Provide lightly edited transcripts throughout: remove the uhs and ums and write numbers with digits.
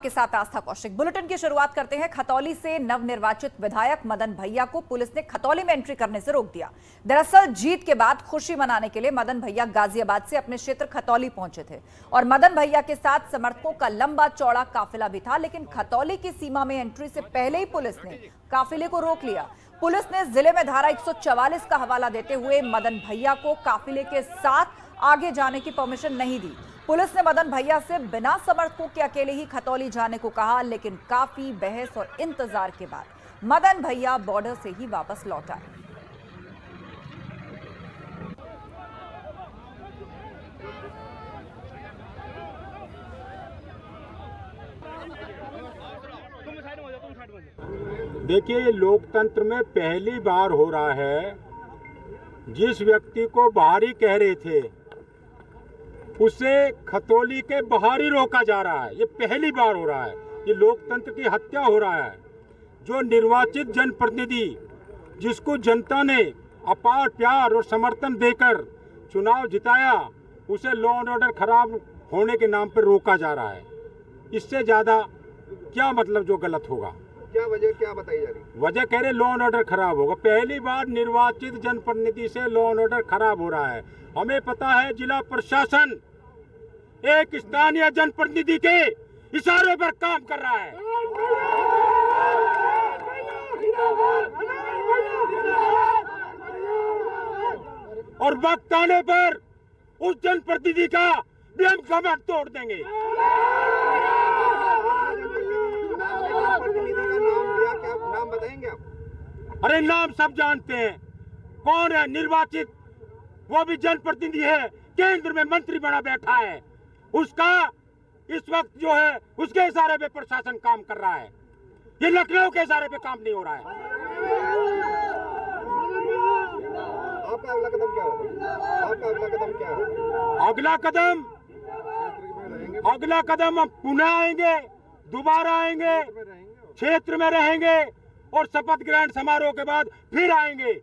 के साथ आस्था कौशिक। बुलेटिन की शुरुआत करते हैं। खतौली से नवनिर्वाचित विधायक मदन भैया को पुलिस ने खतौली में एंट्री करने से रोक दिया। दरअसल जीत के बाद खुशी मनाने के लिए मदन भैया गाजियाबाद से अपने क्षेत्र खतौली पहुंचे थे और मदन भैया के साथ समर्थकों का लंबा चौड़ा काफिला भी था, लेकिन खतौली की सीमा में एंट्री से पहले ही पुलिस ने काफिले को रोक लिया। पुलिस ने जिले में धारा 144 का हवाला देते हुए मदन भैया को काफिले के साथ आगे जाने की परमिशन नहीं दी। पुलिस ने मदन भैया से बिना समर्थकों के अकेले ही खतौली जाने को कहा, लेकिन काफी बहस और इंतजार के बाद मदन भैया बॉर्डर से ही वापस लौट आए। देखिए, लोकतंत्र में पहली बार हो रहा है, जिस व्यक्ति को बाहरी कह रहे थे उसे खतौली के बाहर ही रोका जा रहा है। ये पहली बार हो रहा है। ये लोकतंत्र की हत्या हो रहा है। जो निर्वाचित जनप्रतिनिधि, जिसको जनता ने अपार प्यार और समर्थन देकर चुनाव जिताया, उसे लॉ एंड ऑर्डर खराब होने के नाम पर रोका जा रहा है। इससे ज्यादा क्या मतलब जो गलत होगा? क्या वजह क्या बताई जा रही? वजह कह रहे लॉ एंड ऑर्डर खराब होगा। पहली बार निर्वाचित जनप्रतिनिधि से लॉ एंड ऑर्डर खराब हो रहा है। हमें पता है जिला प्रशासन एक स्थानीय जनप्रतिनिधि के इशारे पर काम कर रहा है और वक्त आने पर उस जनप्रतिनिधि का भी हम कमर तोड़ देंगे। नाम बताएंगे आप? अरे नाम सब जानते हैं। कौन है निर्वाचित? वो भी जनप्रतिनिधि है, केंद्र में मंत्री बना बैठा है। उसका इस वक्त जो है उसके इशारे पे प्रशासन काम कर रहा है। ये लखनऊ के इशारे पे काम नहीं हो रहा है। आपका अगला कदम क्या होगा? आपका अगला कदम क्या है? अगला कदम हम पुनः आएंगे, दोबारा आएंगे, क्षेत्र में रहेंगे और शपथ ग्रहण समारोह के बाद फिर आएंगे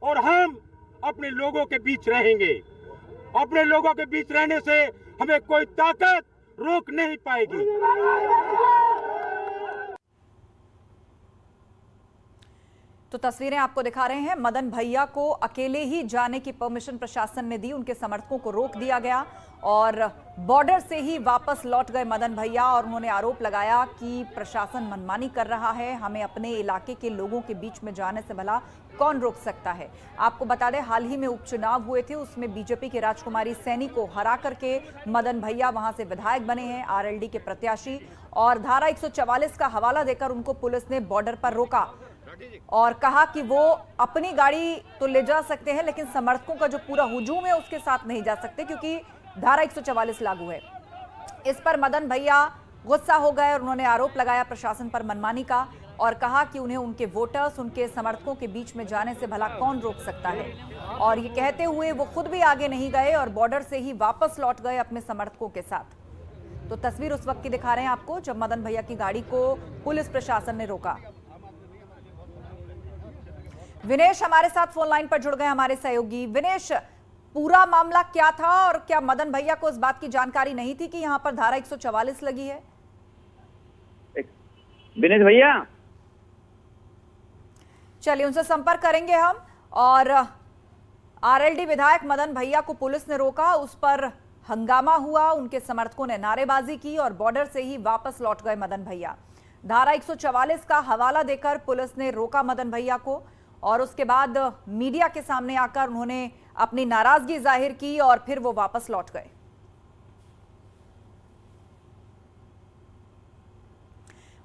और हम अपने लोगों के बीच रहेंगे। अपने लोगों के बीच रहने से हमें कोई ताकत रोक नहीं पाएगी। तो तस्वीरें आपको दिखा रहे हैं। मदन भैया को अकेले ही जाने की परमिशन प्रशासन ने दी, उनके समर्थकों को रोक दिया गया और बॉर्डर से ही वापस लौट गए मदन भैया। और उन्होंने आरोप लगाया कि प्रशासन मनमानी कर रहा है, हमें अपने इलाके के लोगों के बीच में जाने से भला कौन रोक सकता है। आपको बता दें, हाल ही में उपचुनाव हुए थे, उसमें बीजेपी के राजकुमारी सैनी को हरा करके मदन भैया वहां से विधायक बने हैं, आरएलडी के प्रत्याशी। और धारा 144 का हवाला देकर उनको पुलिस ने बॉर्डर पर रोका और कहा कि वो अपनी गाड़ी तो ले जा सकते हैं, लेकिन समर्थकों का जो पूरा हुजूम है उसके साथ नहीं जा सकते, क्योंकि धारा 144 लागू है। इस पर मदन भैया गुस्सा हो गए और उन्होंने आरोप लगाया प्रशासन पर मनमानी का और कहा कि उन्हें उनके वोटर्स, उनके समर्थकों के बीच में जाने से भला कौन रोक सकता है। और ये कहते हुए वो खुद भी आगे नहीं गए और बॉर्डर से ही वापस लौट गए अपने समर्थकों के साथ। तो तस्वीर उस वक्त की दिखा रहे हैं आपको, जब मदन भैया की गाड़ी को पुलिस प्रशासन ने रोका। विनेश हमारे साथ फोन लाइन पर जुड़ गए, हमारे सहयोगी। विनेश, पूरा मामला क्या था और क्या मदन भैया को इस बात की जानकारी नहीं थी कि यहाँ पर धारा 144 लगी है? विनेश भैया, चलिए उनसे संपर्क करेंगे हम। और आरएलडी विधायक मदन भैया को पुलिस ने रोका, उस पर हंगामा हुआ, उनके समर्थकों ने नारेबाजी की और बॉर्डर से ही वापस लौट गए मदन भैया। धारा 144 का हवाला देकर पुलिस ने रोका मदन भैया को और उसके बाद मीडिया के सामने आकर उन्होंने अपनी नाराजगी जाहिर की और फिर वो वापस लौट गए।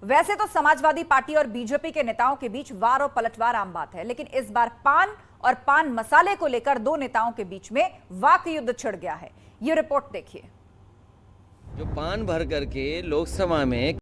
वैसे तो समाजवादी पार्टी और बीजेपी के नेताओं के बीच वार और पलटवार आम बात है, लेकिन इस बार पान और पान मसाले को लेकर दो नेताओं के बीच में वाक युद्ध छिड़ गया है। ये रिपोर्ट देखिए। जो पान भर करके लोकसभा में